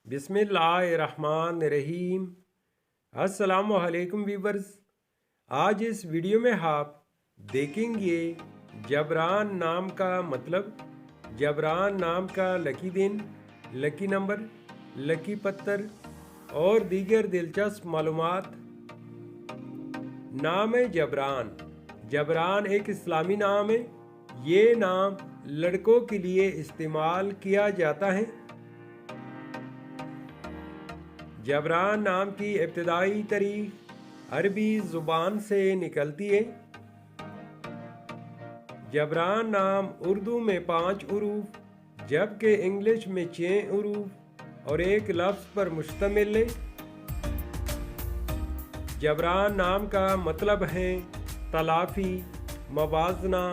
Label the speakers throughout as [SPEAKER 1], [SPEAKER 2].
[SPEAKER 1] बिस्मिल्लाहिर्रहमानिर्रहीम। अस्सलामुअलैकुम व्यूवर्स। आज इस वीडियो में आप देखेंगे जबरान नाम का मतलब, जबरान नाम का लकी दिन, लकी नंबर, लकी पत्थर और दीगर दिलचस्प मालूमात। नाम है जबरान। जबरान एक इस्लामी नाम है। ये नाम लड़कों के लिए इस्तेमाल किया जाता है। जबरान नाम की इब्तिदाई तारीख अरबी ज़ुबान से निकलती है। जबरान नाम उर्दू में 5 उरूफ जबकि इंग्लिश में 6 उरूफ और एक लफ्ज़ पर मुश्तमिल है। जबरान नाम का मतलब है तलाफ़ी, मवाजना,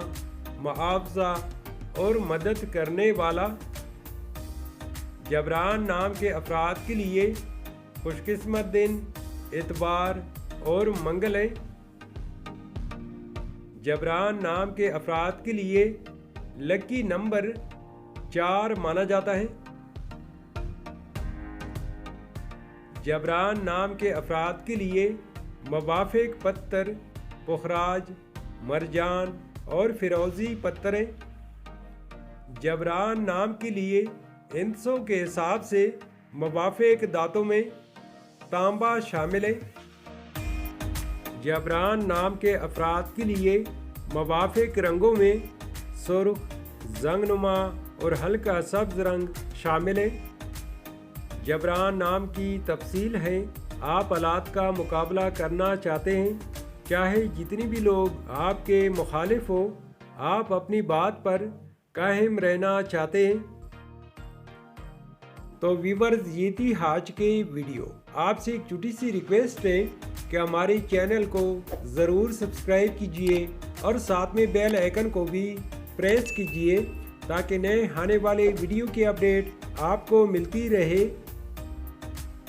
[SPEAKER 1] मुआवजा और मदद करने वाला। जबरान नाम के अफराद के लिए खुशकिस्मत दिन, इतबार और मंगल है। जबरान नाम के अफराद के लिए लकी नंबर 4 माना जाता है। जबरान नाम के अफराद के लिए मुवाफिक पत्थर पुखराज, मरजान और फिरोजी पत्थर हैं। जबरान नाम के लिए इंसों के हिसाब से मुवाफिक दांतों में तांबा शामिल है। जबरान नाम के अफराद के लिए मुवाफिक रंगों में सुर्ख, जंगनुमा और हल्का सब्ज रंग शामिल है। जबरान नाम की तफसील है। आप हालात का मुकाबला करना चाहते हैं, चाहे जितनी भी लोग आपके मुखालिफ हो, आप अपनी बात पर कायम रहना चाहते हैं। तो व्यूवर्स, ये थी आज के वीडियो। आपसे एक छोटी सी रिक्वेस्ट है कि हमारे चैनल को ज़रूर सब्सक्राइब कीजिए और साथ में बेल आइकन को भी प्रेस कीजिए ताकि नए आने वाले वीडियो की अपडेट आपको मिलती रहे।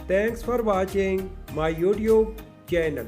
[SPEAKER 1] Thanks for watching my YouTube channel.